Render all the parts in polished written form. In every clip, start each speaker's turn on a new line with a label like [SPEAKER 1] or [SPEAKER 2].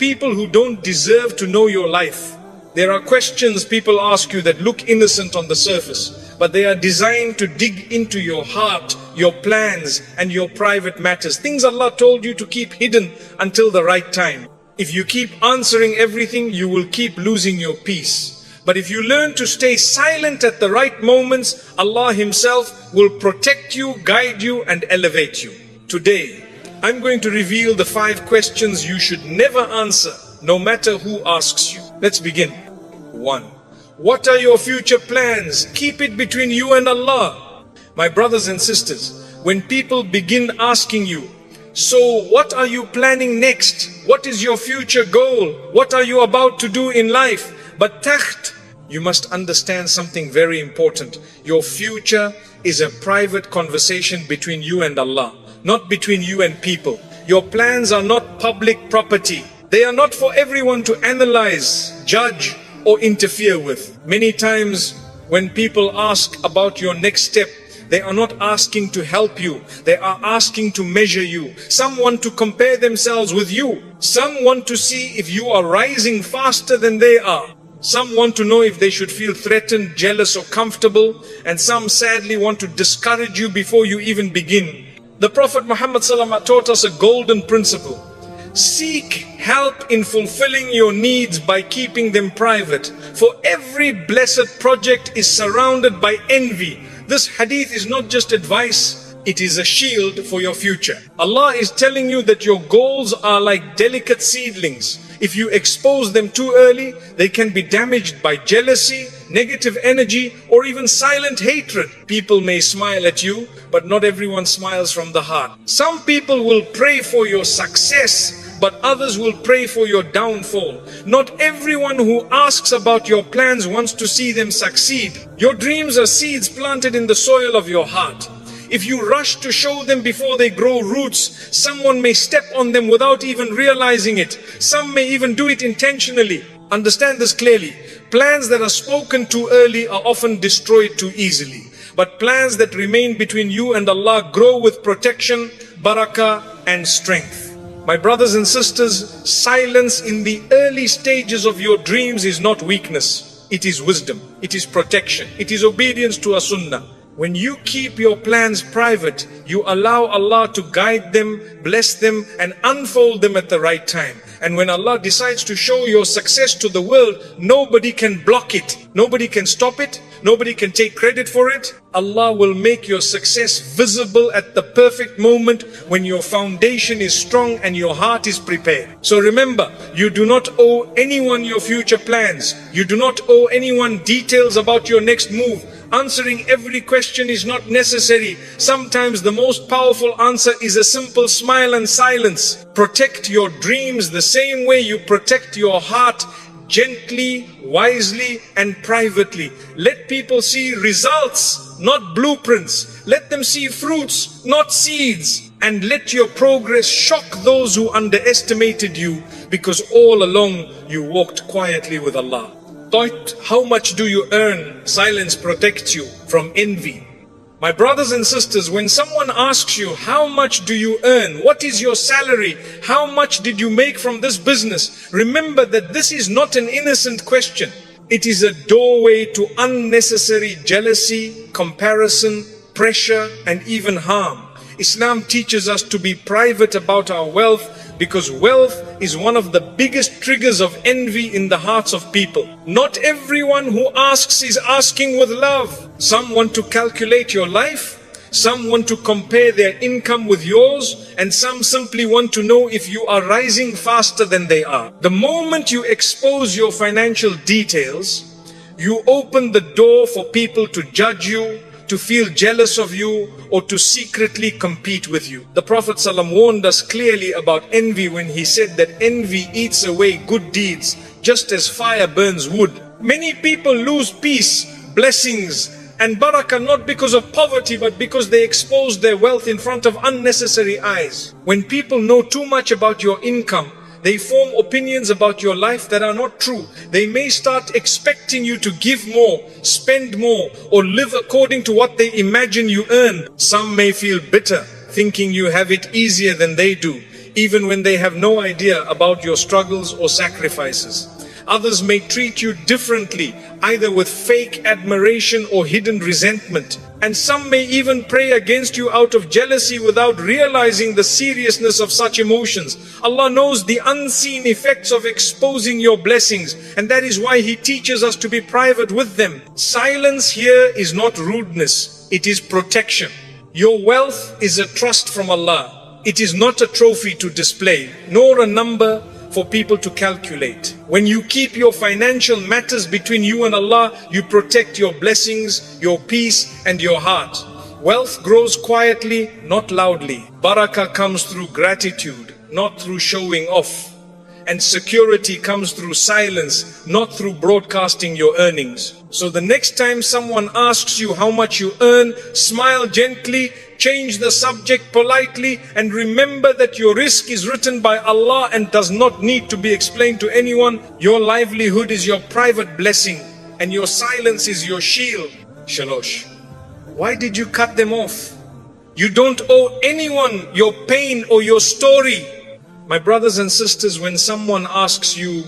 [SPEAKER 1] people who don't deserve to know your life. There are questions people ask you that look innocent on the surface, but they are designed to dig into your heart, your plans, and your private matters. Things Allah told you to keep hidden until the right time. If you keep answering everything, you will keep losing your peace. But if you learn to stay silent at the right moments, Allah Himself will protect you, guide you, and elevate you. Today, I'm going to reveal the 5 questions you should never answer, no matter who asks you. Let's begin. 1. What are your future plans? Keep it between you and Allah. My brothers and sisters, when people begin asking you, so what are you planning next? What is your future goal? What are you about to do in life? But takht, you must understand something very important. Your future is a private conversation between you and Allah, not between you and people. Your plans are not public property. They are not for everyone to analyze, judge, or interfere with. Many times when people ask about your next step, they are not asking to help you. They are asking to measure you. Some want to compare themselves with you. Some want to see if you are rising faster than they are. Some want to know if they should feel threatened, jealous, or comfortable. And some sadly want to discourage you before you even begin. The Prophet Muhammad ﷺ taught us a golden principle. Seek help in fulfilling your needs by keeping them private. For every blessed project is surrounded by envy. This hadith is not just advice, it is a shield for your future. Allah is telling you that your goals are like delicate seedlings. If you expose them too early, they can be damaged by jealousy, negative energy, or even silent hatred. People may smile at you, but not everyone smiles from the heart. Some people will pray for your success, but others will pray for your downfall. Not everyone who asks about your plans wants to see them succeed. Your dreams are seeds planted in the soil of your heart. If you rush to show them before they grow roots, someone may step on them without even realizing it. Some may even do it intentionally. Understand this clearly. Plans that are spoken too early are often destroyed too easily. But plans that remain between you and Allah grow with protection, barakah, and strength. My brothers and sisters, silence in the early stages of your dreams is not weakness. It is wisdom. It is protection. It is obedience to a sunnah. When you keep your plans private, you allow Allah to guide them, bless them, and unfold them at the right time. And when Allah decides to show your success to the world, nobody can block it. Nobody can stop it. Nobody can take credit for it. Allah will make your success visible at the perfect moment when your foundation is strong and your heart is prepared. So remember, you do not owe anyone your future plans. You do not owe anyone details about your next move. Answering every question is not necessary. Sometimes the most powerful answer is a simple smile and silence. Protect your dreams the same way you protect your heart, gently, wisely, and privately. Let people see results, not blueprints. Let them see fruits, not seeds. And let your progress shock those who underestimated you, because all along you walked quietly with Allah. Thought, how much do you earn? Silence protects you from envy. My brothers and sisters, when someone asks you, how much do you earn? What is your salary? How much did you make from this business? Remember that this is not an innocent question. It is a doorway to unnecessary jealousy, comparison, pressure, and even harm. Islam teaches us to be private about our wealth, because wealth is one of the biggest triggers of envy in the hearts of people. Not everyone who asks is asking with love. Some want to calculate your life, some want to compare their income with yours, and some simply want to know if you are rising faster than they are. The moment you expose your financial details, you open the door for people to judge you, to feel jealous of you, or to secretly compete with you. The Prophet ﷺ warned us clearly about envy when he said that envy eats away good deeds, just as fire burns wood. Many people lose peace, blessings, and barakah not because of poverty, but because they expose their wealth in front of unnecessary eyes. When people know too much about your income, they form opinions about your life that are not true. They may start expecting you to give more, spend more, or live according to what they imagine you earn. Some may feel bitter, thinking you have it easier than they do. even when they have no idea about your struggles or sacrifices. Others may treat you differently, either with fake admiration or hidden resentment. And some may even pray against you out of jealousy without realizing the seriousness of such emotions. Allah knows the unseen effects of exposing your blessings, and that is why He teaches us to be private with them. Silence here is not rudeness, it is protection. Your wealth is a trust from Allah. It is not a trophy to display, nor a number for people to calculate. When you keep your financial matters between you and Allah, you protect your blessings, your peace, and your heart. Wealth grows quietly, not loudly. Barakah comes through gratitude, not through showing off. And security comes through silence, not through broadcasting your earnings. So the next time someone asks you how much you earn, smile gently, change the subject politely, and remember that your risk is written by Allah and does not need to be explained to anyone. Your livelihood is your private blessing, and your silence is your shield. Shalosh. Why did you cut them off? You don't owe anyone your pain or your story. My brothers and sisters, when someone asks you,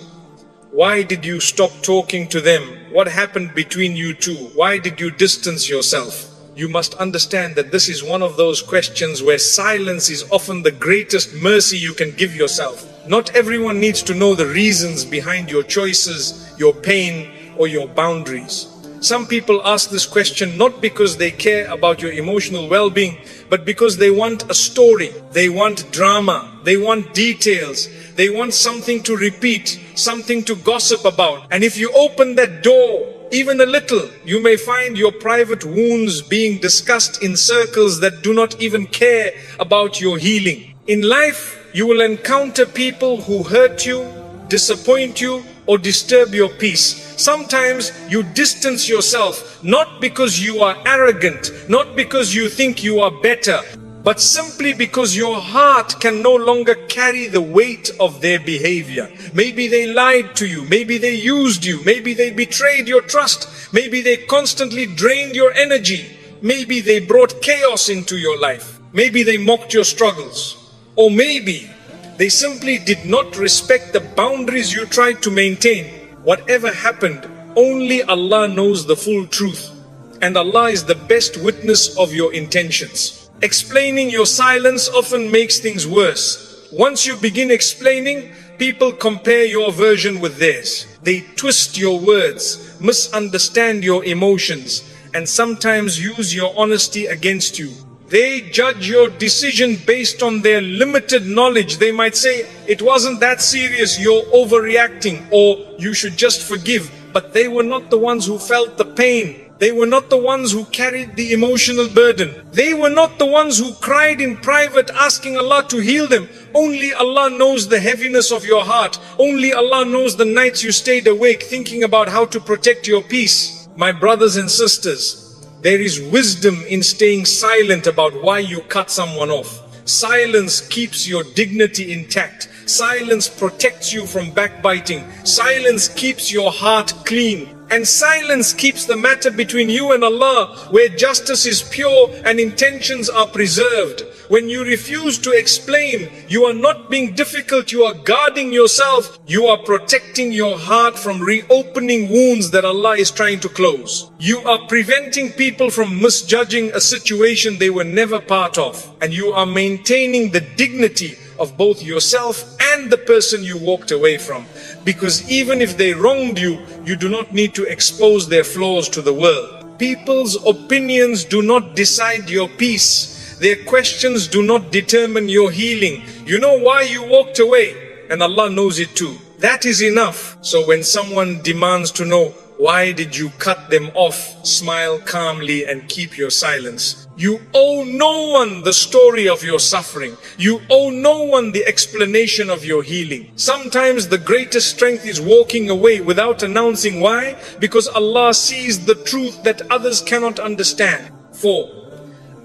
[SPEAKER 1] why did you stop talking to them? What happened between you two? Why did you distance yourself? You must understand that this is one of those questions where silence is often the greatest mercy you can give yourself. Not everyone needs to know the reasons behind your choices, your pain, or your boundaries. Some people ask this question not because they care about your emotional well-being, but because they want a story, they want drama, they want details, they want something to repeat, something to gossip about. And if you open that door even a little, you may find your private wounds being discussed in circles that do not even care about your healing. In life, you will encounter people who hurt you, disappoint you, or disturb your peace. Sometimes you distance yourself, not because you are arrogant, not because you think you are better, but simply because your heart can no longer carry the weight of their behavior. Maybe they lied to you, maybe they used you, maybe they betrayed your trust, maybe they constantly drained your energy, maybe they brought chaos into your life, maybe they mocked your struggles, or maybe they simply did not respect the boundaries you tried to maintain. Whatever happened, only Allah knows the full truth, and Allah is the best witness of your intentions. Explaining your silence often makes things worse. Once you begin explaining, people compare your version with theirs. They twist your words, misunderstand your emotions, and sometimes use your honesty against you. They judge your decision based on their limited knowledge. They might say, it wasn't that serious, you're overreacting, or you should just forgive. But they were not the ones who felt the pain. They were not the ones who carried the emotional burden. They were not the ones who cried in private asking Allah to heal them. Only Allah knows the heaviness of your heart. Only Allah knows the nights you stayed awake thinking about how to protect your peace. My brothers and sisters, there is wisdom in staying silent about why you cut someone off. Silence keeps your dignity intact. Silence protects you from backbiting. Silence keeps your heart clean. And silence keeps the matter between you and Allah, where justice is pure and intentions are preserved. When you refuse to explain, you are not being difficult, you are guarding yourself. You are protecting your heart from reopening wounds that Allah is trying to close. You are preventing people from misjudging a situation they were never part of. And you are maintaining the dignity of both yourself and the person you walked away from. Because even if they wronged you, you do not need to expose their flaws to the world. People's opinions do not decide your peace. Their questions do not determine your healing. You know why you walked away, and Allah knows it too. That is enough. So when someone demands to know, why did you cut them off? Smile calmly and keep your silence. You owe no one the story of your suffering. You owe no one the explanation of your healing. Sometimes the greatest strength is walking away without announcing why, because Allah sees the truth that others cannot understand. 4.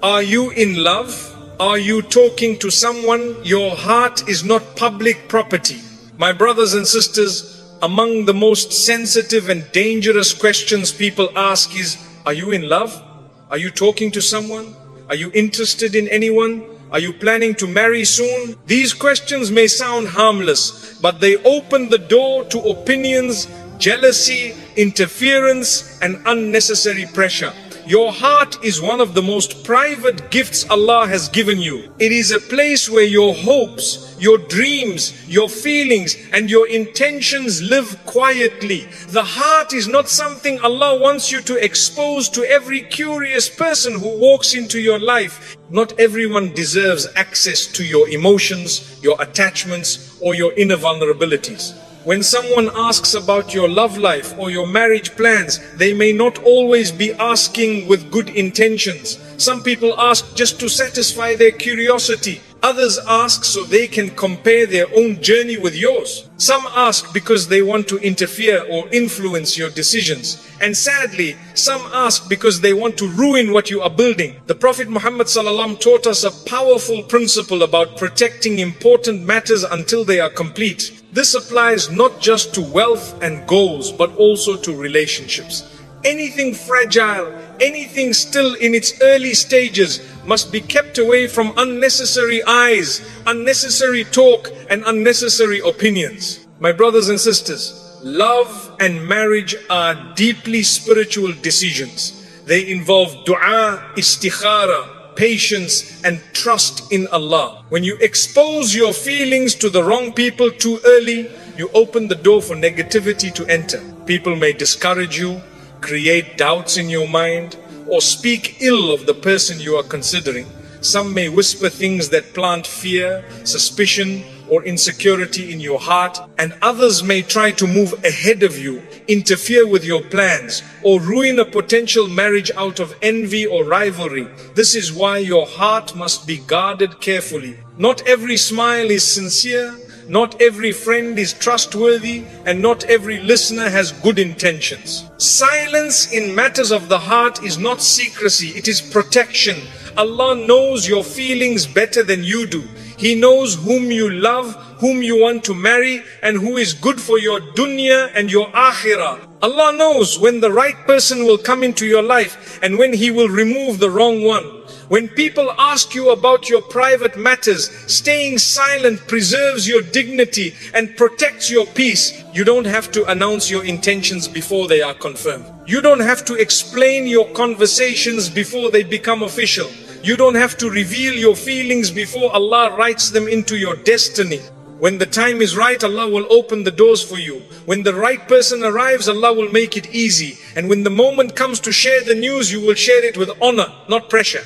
[SPEAKER 1] Are you in love? Are you talking to someone? Your heart is not public property. My brothers and sisters, among the most sensitive and dangerous questions people ask is, are you in love? Are you talking to someone? Are you interested in anyone? Are you planning to marry soon? These questions may sound harmless, but they open the door to opinions, jealousy, interference, and unnecessary pressure. Your heart is one of the most private gifts Allah has given you. It is a place where your hopes, your dreams, your feelings, and your intentions live quietly. The heart is not something Allah wants you to expose to every curious person who walks into your life. Not everyone deserves access to your emotions, your attachments, or your inner vulnerabilities. When someone asks about your love life or your marriage plans, they may not always be asking with good intentions. Some people ask just to satisfy their curiosity. Others ask so they can compare their own journey with yours. Some ask because they want to interfere or influence your decisions. And sadly, some ask because they want to ruin what you are building. The Prophet Muhammad ﷺ taught us a powerful principle about protecting important matters until they are complete. This applies not just to wealth and goals, but also to relationships. Anything fragile, anything still in its early stages must be kept away from unnecessary eyes, unnecessary talk, and unnecessary opinions. My brothers and sisters, love and marriage are deeply spiritual decisions. They involve dua, istikhara, patience, and trust in Allah. When you expose your feelings to the wrong people too early, you open the door for negativity to enter. People may discourage you, create doubts in your mind, or speak ill of the person you are considering. Some may whisper things that plant fear, suspicion, or insecurity in your heart, and others may try to move ahead of you, interfere with your plans, or ruin a potential marriage out of envy or rivalry. This is why your heart must be guarded carefully. Not every smile is sincere, not every friend is trustworthy, and not every listener has good intentions. Silence in matters of the heart is not secrecy, it is protection. Allah knows your feelings better than you do. He knows whom you love, whom you want to marry, and who is good for your dunya and your akhirah. Allah knows when the right person will come into your life and when He will remove the wrong one. When people ask you about your private matters, staying silent preserves your dignity and protects your peace. You don't have to announce your intentions before they are confirmed. You don't have to explain your conversations before they become official. You don't have to reveal your feelings before Allah writes them into your destiny. When the time is right, Allah will open the doors for you. When the right person arrives, Allah will make it easy. And when the moment comes to share the news, you will share it with honor, not pressure.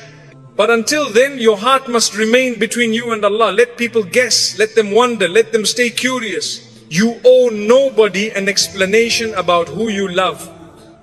[SPEAKER 1] But until then, your heart must remain between you and Allah. Let people guess, let them wonder, let them stay curious. You owe nobody an explanation about who you love,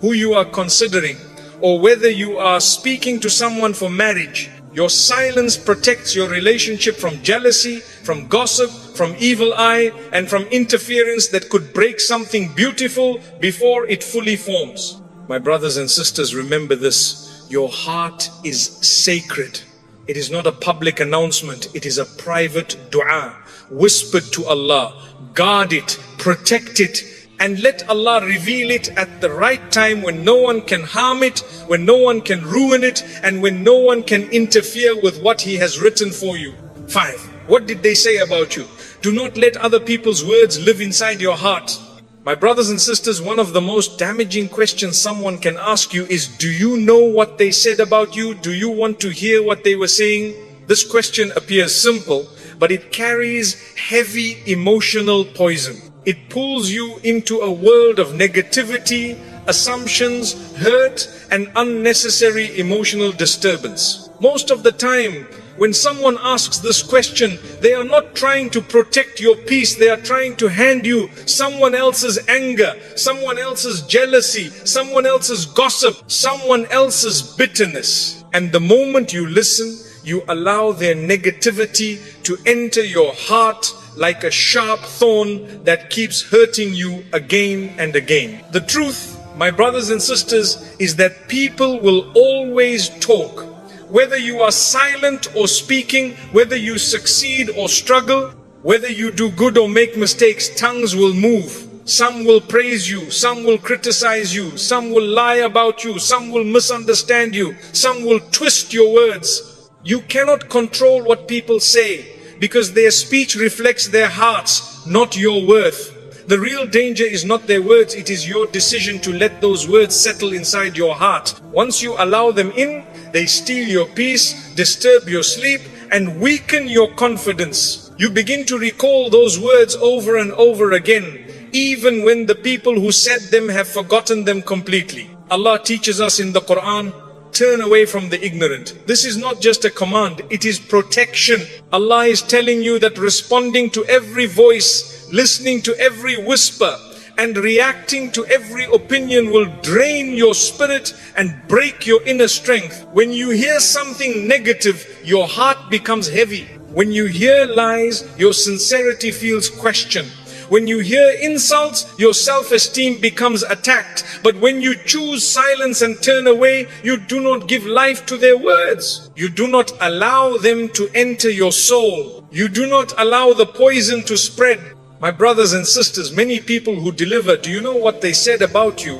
[SPEAKER 1] who you are considering, or whether you are speaking to someone for marriage. Your silence protects your relationship from jealousy, from gossip, from evil eye, and from interference that could break something beautiful before it fully forms. My brothers and sisters, remember this. Your heart is sacred. It is not a public announcement. It is a private dua, whispered to Allah. Guard it, protect it, and let Allah reveal it at the right time when no one can harm it, when no one can ruin it, and when no one can interfere with what He has written for you. 5. What did they say about you? Do not let other people's words live inside your heart. My brothers and sisters, one of the most damaging questions someone can ask you is, do you know what they said about you? Do you want to hear what they were saying? This question appears simple, but it carries heavy emotional poison. It pulls you into a world of negativity, assumptions, hurt, and unnecessary emotional disturbance. Most of the time, when someone asks this question, they are not trying to protect your peace. They are trying to hand you someone else's anger, someone else's jealousy, someone else's gossip, someone else's bitterness. And the moment you listen, you allow their negativity to enter your heart like a sharp thorn that keeps hurting you again and again. The truth, my brothers and sisters, is that people will always talk. Whether you are silent or speaking, whether you succeed or struggle, whether you do good or make mistakes, tongues will move. Some will praise you, some will criticize you, some will lie about you, some will misunderstand you, some will twist your words. You cannot control what people say, because their speech reflects their hearts, not your worth. The real danger is not their words, it is your decision to let those words settle inside your heart. Once you allow them in, they steal your peace, disturb your sleep, and weaken your confidence. You begin to recall those words over and over again, even when the people who said them have forgotten them completely. Allah teaches us in the Quran, turn away from the ignorant. This is not just a command, it is protection. Allah is telling you that responding to every voice, listening to every whisper, and reacting to every opinion will drain your spirit and break your inner strength. When you hear something negative, your heart becomes heavy. When you hear lies, your sincerity feels questioned. When you hear insults, your self-esteem becomes attacked. But when you choose silence and turn away, you do not give life to their words. You do not allow them to enter your soul. You do not allow the poison to spread. My brothers and sisters, many people who deliver, do you know what they said about you?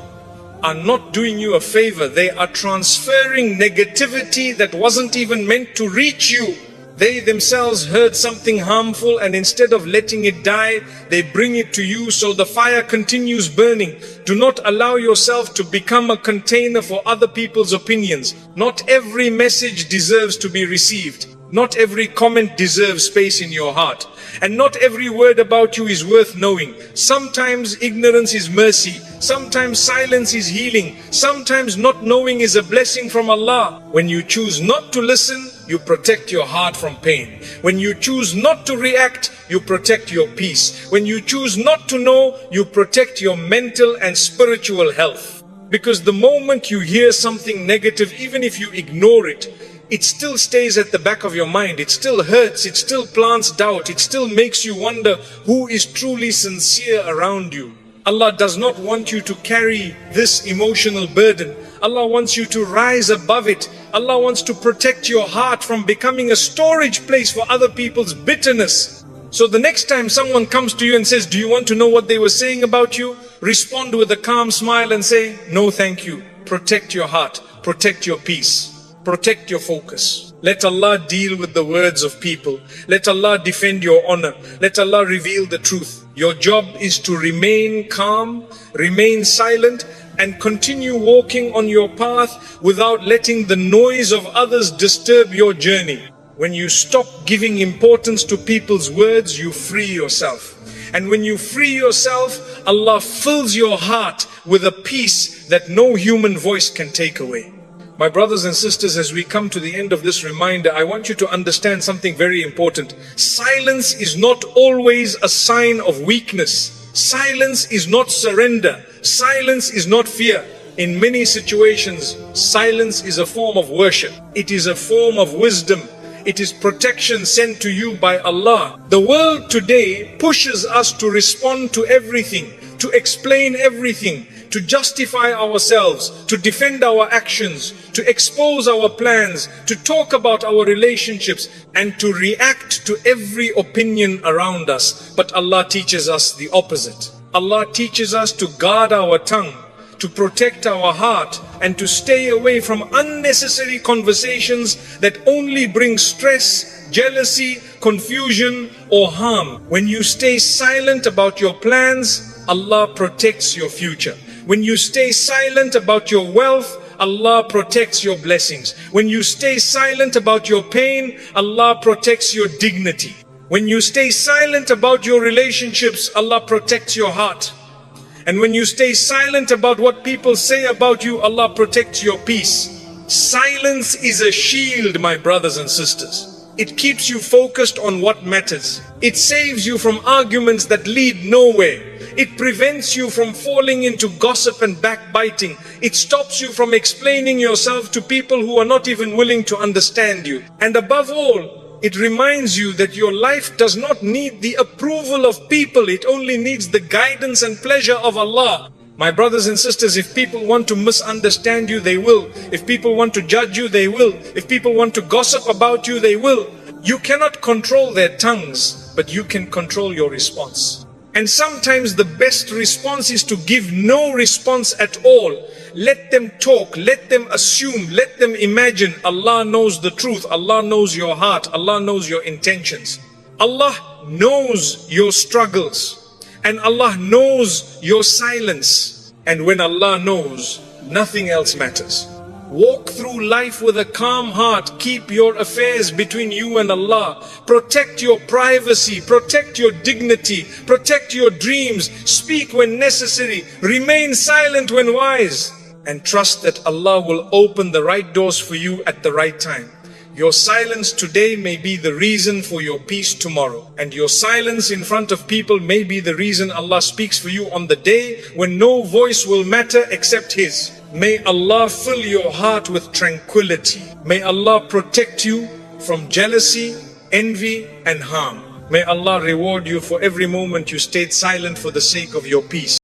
[SPEAKER 1] Are not doing you a favor. They are transferring negativity that wasn't even meant to reach you. They themselves heard something harmful, and instead of letting it die, they bring it to you, so the fire continues burning. Do not allow yourself to become a container for other people's opinions. Not every message deserves to be received. Not every comment deserves space in your heart. And not every word about you is worth knowing. Sometimes ignorance is mercy. Sometimes silence is healing. Sometimes not knowing is a blessing from Allah. When you choose not to listen, you protect your heart from pain. When you choose not to react, you protect your peace. When you choose not to know, you protect your mental and spiritual health. Because the moment you hear something negative, even if you ignore it, it still stays at the back of your mind. It still hurts. It still plants doubt. It still makes you wonder who is truly sincere around you. Allah does not want you to carry this emotional burden. Allah wants you to rise above it. Allah wants to protect your heart from becoming a storage place for other people's bitterness. So the next time someone comes to you and says, do you want to know what they were saying about you? Respond with a calm smile and say, no thank you. Protect your heart. Protect your peace. Protect your focus. Let Allah deal with the words of people. Let Allah defend your honor. Let Allah reveal the truth. Your job is to remain calm, remain silent, and continue walking on your path without letting the noise of others disturb your journey. When you stop giving importance to people's words, you free yourself. And when you free yourself, Allah fills your heart with a peace that no human voice can take away. My brothers and sisters, as we come to the end of this reminder, I want you to understand something very important. Silence is not always a sign of weakness. Silence is not surrender. Silence is not fear. In many situations, silence is a form of worship. It is a form of wisdom. It is protection sent to you by Allah. The world today pushes us to respond to everything, to explain everything, to justify ourselves, to defend our actions, to expose our plans, to talk about our relationships, and to react to every opinion around us. But Allah teaches us the opposite. Allah teaches us to guard our tongue, to protect our heart, and to stay away from unnecessary conversations that only bring stress, jealousy, confusion, or harm. When you stay silent about your plans, Allah protects your future. When you stay silent about your wealth, Allah protects your blessings. When you stay silent about your pain, Allah protects your dignity. When you stay silent about your relationships, Allah protects your heart. And when you stay silent about what people say about you, Allah protects your peace. Silence is a shield, my brothers and sisters. It keeps you focused on what matters. It saves you from arguments that lead nowhere. It prevents you from falling into gossip and backbiting. It stops you from explaining yourself to people who are not even willing to understand you. And above all, it reminds you that your life does not need the approval of people. It only needs the guidance and pleasure of Allah. My brothers and sisters, if people want to misunderstand you, they will. If people want to judge you, they will. If people want to gossip about you, they will. You cannot control their tongues, but you can control your response. And sometimes the best response is to give no response at all. Let them talk, let them assume, let them imagine. Allah knows the truth, Allah knows your heart, Allah knows your intentions. Allah knows your struggles, and Allah knows your silence. And when Allah knows, nothing else matters. Walk through life with a calm heart. Keep your affairs between you and Allah. Protect your privacy, protect your dignity, protect your dreams. Speak when necessary, remain silent when wise, and trust that Allah will open the right doors for you at the right time. Your silence today may be the reason for your peace tomorrow, and your silence in front of people may be the reason Allah speaks for you on the day when no voice will matter except His. May Allah fill your heart with tranquility. May Allah protect you from jealousy, envy, and harm. May Allah reward you for every moment you stayed silent for the sake of your peace.